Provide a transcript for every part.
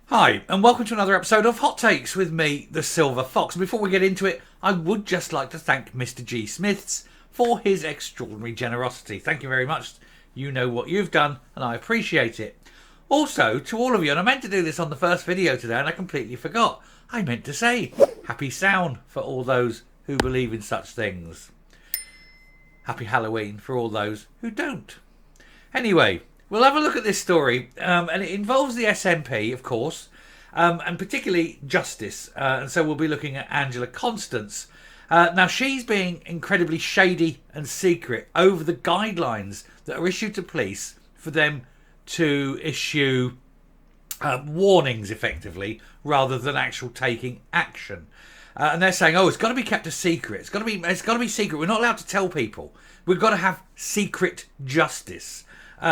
Hi, and welcome to another episode of Hot Takes with me, the Silver Fox. And before we get into it, I would just like to thank Mr. G. Smiths for his extraordinary generosity. Thank you very much. You know what you've done, and I appreciate it. Also, to all of you, and I meant to do this on the first video today, and I completely forgot. I meant to say, happy sound for all those who believe in such things. Happy Halloween for all those who don't. Anyway, we'll have a look at this story, and it involves the SNP, of course, and particularly justice. And so we'll be looking at Angela Constance. Now, she's being incredibly shady and secret over the guidelines that are issued to police for them to issue warnings, effectively, rather than actual taking action. And they're saying, "Oh, it's got to be kept a secret. It's got to be secret. We're not allowed to tell people. We've got to have secret justice."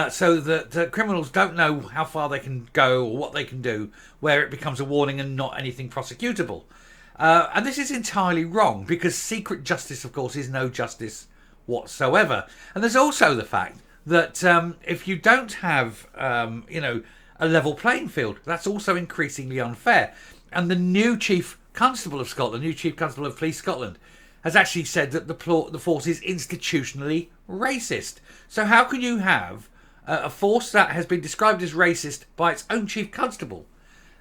So that criminals don't know how far they can go or what they can do, where it becomes a warning and not anything prosecutable. And this is entirely wrong, because secret justice, of course, is no justice whatsoever. And there's also the fact that if you don't have, a level playing field, that's also increasingly unfair. And the new Chief Constable of Scotland, new Chief Constable of Police Scotland, has actually said that the force is institutionally racist. So how can you have a force that has been described as racist by its own Chief Constable,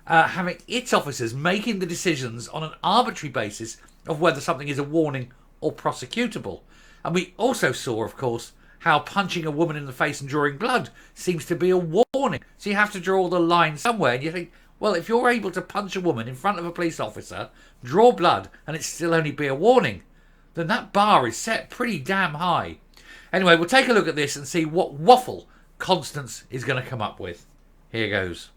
having its officers making the decisions on an arbitrary basis of whether something is a warning or prosecutable? And we also saw, of course, how punching a woman in the face and drawing blood seems to be a warning. So you have to draw the line somewhere, and you think, well, if you're able to punch a woman in front of a police officer, draw blood, and it still only be a warning, then that bar is set pretty damn high. Anyway, we'll take a look at this and see what waffle Constance is going to come up with. Here goes.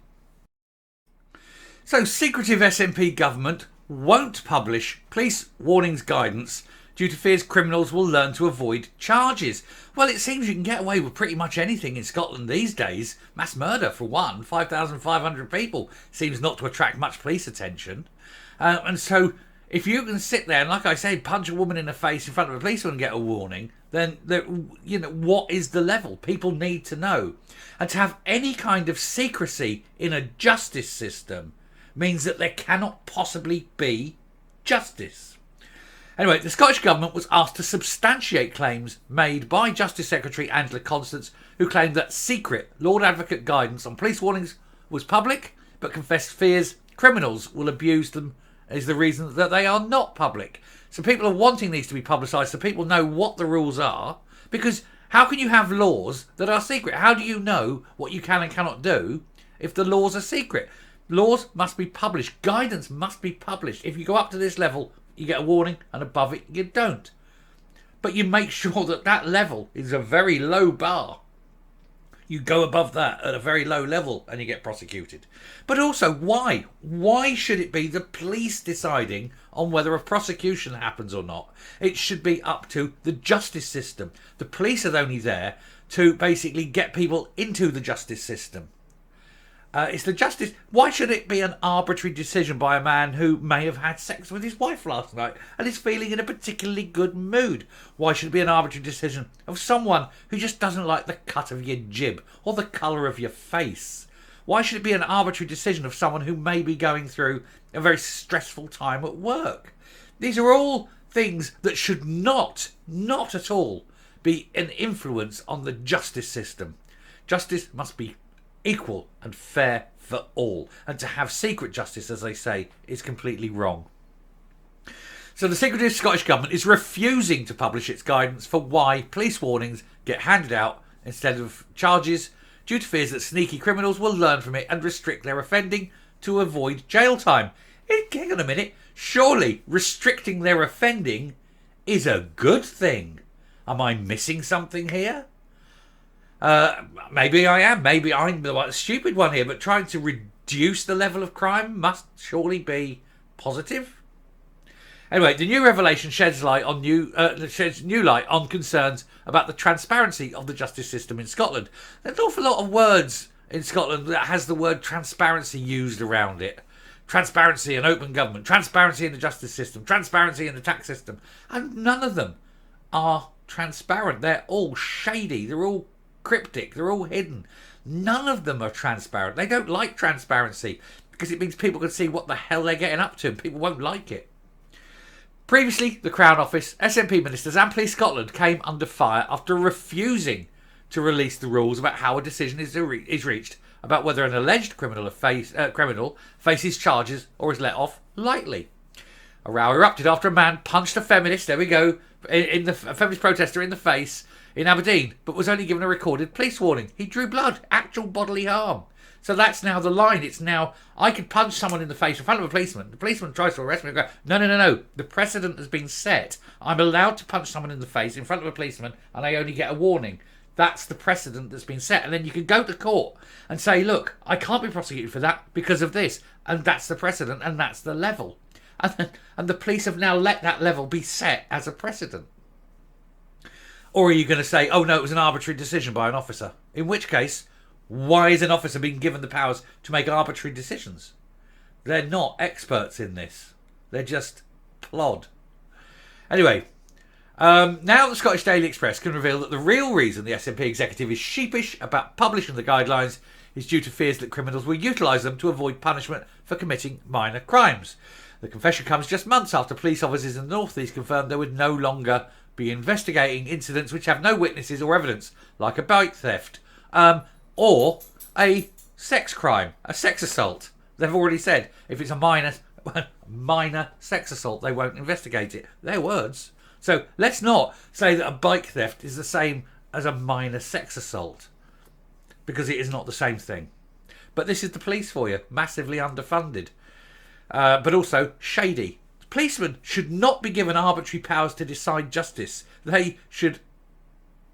So, secretive SNP government won't publish police warnings guidance due to fears criminals will learn to avoid charges. Well, it seems you can get away with pretty much anything in Scotland these days. Mass murder, for one, 5,500 people, seems not to attract much police attention. And so, if you can sit there and, like I said, punch a woman in the face in front of a policeman and get a warning, then, what is the level? People need to know. And to have any kind of secrecy in a justice system means that there cannot possibly be justice. Anyway, the Scottish Government was asked to substantiate claims made by Justice Secretary Angela Constance, who claimed that secret Lord Advocate guidance on police warnings was public, but confessed fears criminals will abuse them is the reason that they are not public. So people are wanting these to be publicised so people know what the rules are, because how can you have laws that are secret? How do you know what you can and cannot do if the laws are secret? Laws must be published. Guidance must be published. If you go up to this level, you get a warning, and above it, you don't. But you make sure that that level is a very low bar. You go above that at a very low level and you get prosecuted. But also, why? Why should it be the police deciding on whether a prosecution happens or not? It should be up to the justice system. The police are only there to basically get people into the justice system. It's the justice. Why should it be an arbitrary decision by a man who may have had sex with his wife last night and is feeling in a particularly good mood? Why should it be an arbitrary decision of someone who just doesn't like the cut of your jib or the colour of your face? Why should it be an arbitrary decision of someone who may be going through a very stressful time at work? These are all things that should not at all, be an influence on the justice system. Justice must be equal and fair for all. And to have secret justice, as they say, is completely wrong. So the secretive Scottish Government is refusing to publish its guidance for why police warnings get handed out instead of charges, due to fears that sneaky criminals will learn from it and restrict their offending to avoid jail time. Hang on a minute. Surely restricting their offending is a good thing. Am I missing something here? Maybe I am. Maybe I'm the stupid one here, but trying to reduce the level of crime must surely be positive. Anyway, the new revelation sheds new light on concerns about the transparency of the justice system in Scotland. There's an awful lot of words in Scotland that has the word transparency used around it. Transparency and open government, transparency in the justice system, transparency in the tax system, and none of them are transparent. They're all shady. They're all cryptic. They're all hidden. None of them are transparent. They don't like transparency. because it means people can see what the hell they're getting up to and people won't like it. Previously, the Crown Office, SNP ministers and Police Scotland came under fire after refusing to release the rules about how a decision is reached about whether an alleged criminal faces charges or is let off lightly. A row erupted after a man punched a feminist, there we go, a feminist protester in the face in Aberdeen, but was only given a recorded police warning. He drew blood, actual bodily harm. So that's now the line. It's now, I could punch someone in the face in front of a policeman. The policeman tries to arrest me and go, no. The precedent has been set. I'm allowed to punch someone in the face in front of a policeman and I only get a warning. That's the precedent that's been set. And then you can go to court and say, look, I can't be prosecuted for that because of this. And that's the precedent and that's the level. And the police have now let that level be set as a precedent. Or are you going to say, oh no, it was an arbitrary decision by an officer? In which case, why is an officer being given the powers to make arbitrary decisions? They're not experts in this. They're just plod. Anyway, now the Scottish Daily Express can reveal that the real reason the SNP executive is sheepish about publishing the guidelines is due to fears that criminals will utilise them to avoid punishment for committing minor crimes. The confession comes just months after police officers in the North East confirmed they would no longer be investigating incidents which have no witnesses or evidence, like a bike theft, or a sex crime, a sex assault. They've already said if it's a minor sex assault, they won't investigate it. Their words. So let's not say that a bike theft is the same as a minor sex assault, because it is not the same thing. But this is the police for you, massively underfunded, but also shady. Policemen should not be given arbitrary powers to decide justice. They should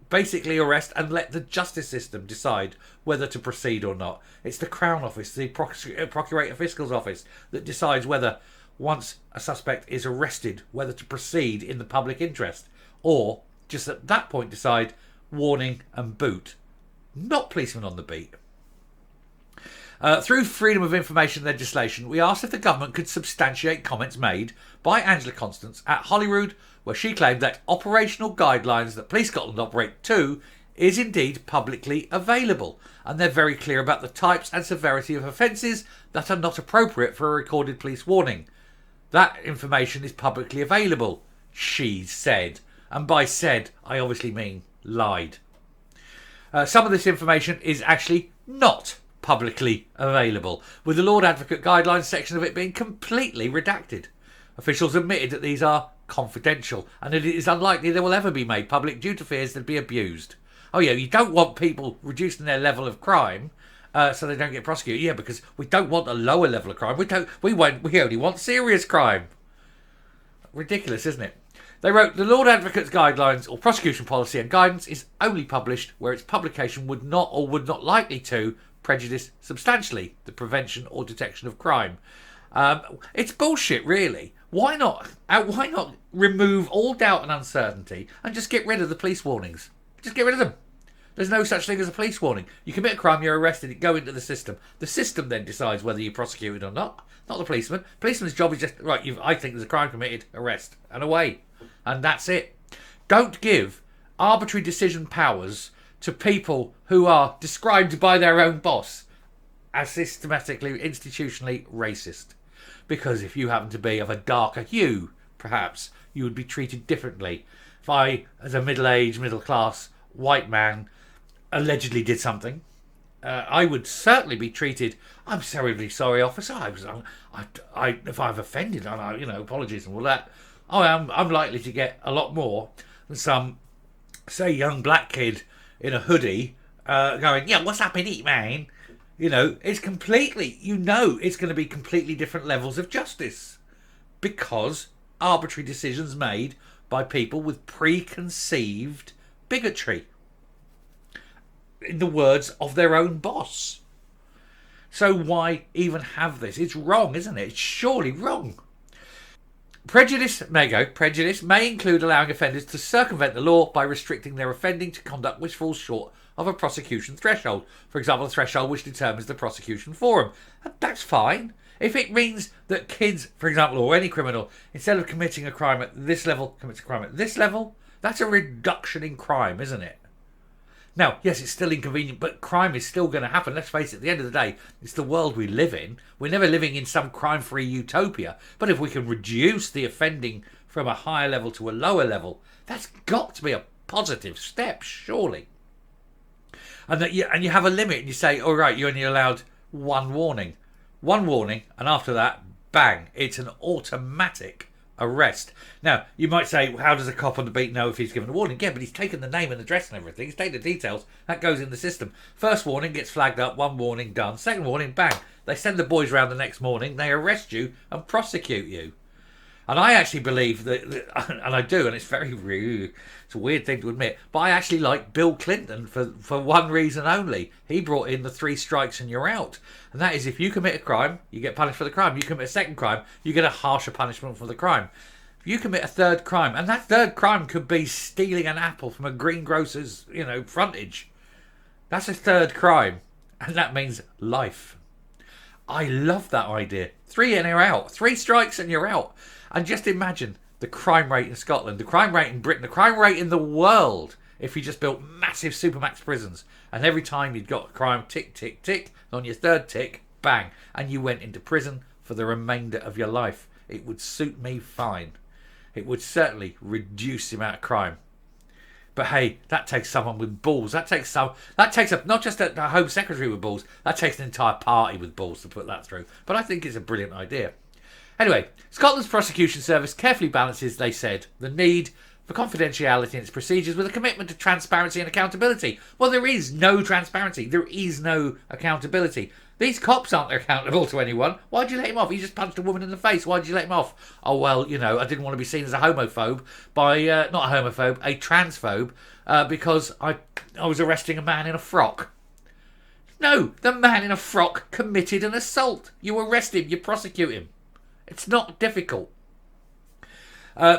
basically arrest and let the justice system decide whether to proceed or not. It's the Crown Office, the Procurator Fiscal's office, that decides whether, once a suspect is arrested, whether to proceed in the public interest, or just at that point decide warning and boot. Not policemen on the beat. Through freedom of information legislation, we asked if the government could substantiate comments made by Angela Constance at Holyrood, where she claimed that operational guidelines that Police Scotland operate to is indeed publicly available, and they're very clear about the types and severity of offences that are not appropriate for a recorded police warning. That information is publicly available, she said. And by said, I obviously mean lied. Some of this information is actually not publicly available, with the Lord Advocate guidelines section of it being completely redacted. Officials admitted that these are confidential and that it is unlikely they will ever be made public due to fears they'd be abused. Oh yeah, you don't want people reducing their level of crime so they don't get prosecuted. Yeah, because we don't want a lower level of crime. We only want serious crime. Ridiculous, isn't it? They wrote, the Lord Advocate's guidelines or prosecution policy and guidance is only published where its publication would not or would not likely to prejudice substantially the prevention or detection of crime. It's bullshit, really. Why not remove all doubt and uncertainty and just get rid of the police warnings? Just get rid of them. There's no such thing as a police warning. You commit a crime, you're arrested, it go into the system. The system then decides whether you're prosecuted or not the policeman. Policeman's job is just, right, I think there's a crime committed, arrest, and away. And that's it. Don't give arbitrary decision powers to people who are described by their own boss as systematically, institutionally racist. Because if you happen to be of a darker hue, perhaps, you would be treated differently. If I, as a middle-aged, middle-class white man, allegedly did something, I would certainly be treated, I'm terribly sorry, officer, if I've offended, apologies and all that, I'm likely to get a lot more than some, say, young black kid in a hoodie going, yeah, what's happening, man? It's completely, it's going to be completely different levels of justice because arbitrary decisions made by people with preconceived bigotry, in the words of their own boss. So why even have this? It's wrong, isn't it? It's surely wrong. Prejudice may include allowing offenders to circumvent the law by restricting their offending to conduct which falls short of a prosecution threshold. For example, a threshold which determines the prosecution forum. And that's fine. If it means that kids, for example, or any criminal, instead of committing a crime at this level, commits a crime at this level, that's a reduction in crime, isn't it? Now, yes, it's still inconvenient, but crime is still going to happen. Let's face it, at the end of the day, it's the world we live in. We're never living in some crime-free utopia. But if we can reduce the offending from a higher level to a lower level, that's got to be a positive step, surely. And you have a limit, and you say, all right, you're only allowed one warning. One warning, and after that, bang, it's an automatic arrest. Now, you might say, well, how does a cop on the beat know if he's given a warning? Yeah, but he's taken the name and address and everything. He's taken the details. That goes in the system. First warning gets flagged up. One warning done. Second warning, bang. They send the boys round the next morning. They arrest you and prosecute you. And I actually believe that, and I do, and it's very rude. It's a weird thing to admit, but I actually like Bill Clinton for one reason only. He brought in the 3 strikes and you're out. And that is, if you commit a crime, you get punished for the crime. You commit a second crime, you get a harsher punishment for the crime. If you commit a third crime, and that third crime could be stealing an apple from a greengrocer's, frontage. That's a third crime, and that means life. I love that idea. 3 and you're out. 3 strikes and you're out. And just imagine the crime rate in Scotland, the crime rate in Britain, the crime rate in the world if you just built massive supermax prisons. And every time you'd got a crime, tick, tick, tick, and on your third tick, bang, and you went into prison for the remainder of your life. It would suit me fine. It would certainly reduce the amount of crime. But hey, that takes someone with balls. That takes not just a Home Secretary with balls. That takes an entire party with balls to put that through. But I think it's a brilliant idea. Anyway, Scotland's prosecution service carefully balances, they said, the need for confidentiality in its procedures with a commitment to transparency and accountability. Well, there is no transparency. There is no accountability. These cops aren't accountable to anyone. Why'd you let him off? He just punched a woman in the face. Why'd you let him off? Oh, well, I didn't want to be seen as a homophobe by, not a homophobe, a transphobe, because I was arresting a man in a frock. No, the man in a frock committed an assault. You arrest him, you prosecute him. It's not difficult.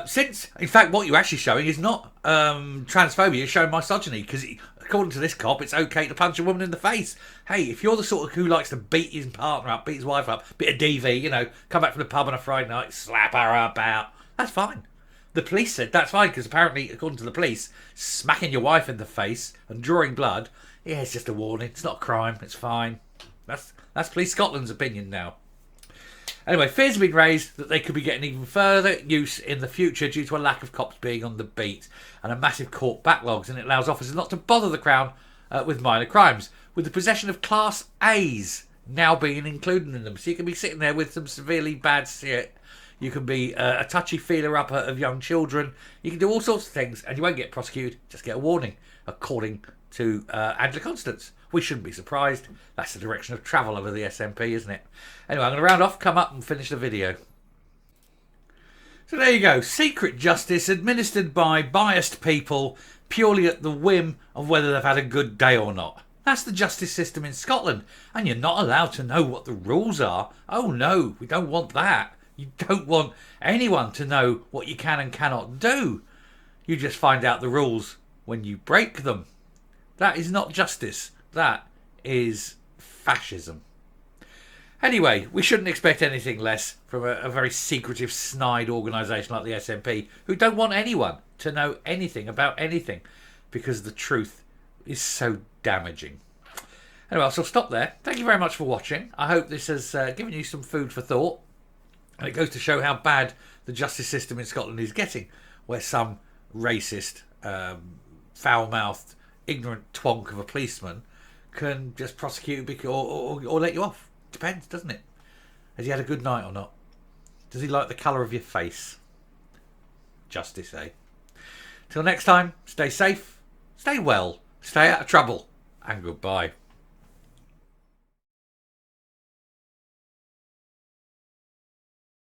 Since, in fact, what you're actually showing is not transphobia, you're showing misogyny, because according to this cop, it's okay to punch a woman in the face. Hey, if you're the sort of who likes to beat his partner up, beat his wife up, bit of DV, come back from the pub on a Friday night, slap her up out, that's fine. The police said that's fine, because apparently, according to the police, smacking your wife in the face and drawing blood, yeah, it's just a warning. It's not a crime. It's fine. That's Police Scotland's opinion now. Anyway, fears have been raised that they could be getting even further use in the future due to a lack of cops being on the beat and a massive court backlogs, and it allows officers not to bother the Crown with minor crimes, with the possession of Class A's now being included in them. So you can be sitting there with some severely bad shit. You can be a touchy-feeler-upper of young children. You can do all sorts of things, and you won't get prosecuted, just get a warning, according to Angela Constance. We shouldn't be surprised. That's the direction of travel over the SNP, isn't it? Anyway, I'm going to round off, come up and finish the video. So there you go. Secret justice administered by biased people purely at the whim of whether they've had a good day or not. That's the justice system in Scotland. And you're not allowed to know what the rules are. Oh no, we don't want that. You don't want anyone to know what you can and cannot do. You just find out the rules when you break them. That is not justice. That is fascism. Anyway, we shouldn't expect anything less from a very secretive, snide organisation like the SNP, who don't want anyone to know anything about anything, because the truth is so damaging. Anyway, I'll stop there. Thank you very much for watching. I hope this has given you some food for thought. And it goes to show how bad the justice system in Scotland is getting, where some racist, foul-mouthed, ignorant twonk of a policeman can just prosecute you or let you off. Depends, doesn't it? Has he had a good night or not? Does he like the colour of your face? Justice, eh? Till next time, stay safe, stay well, stay out of trouble, and goodbye.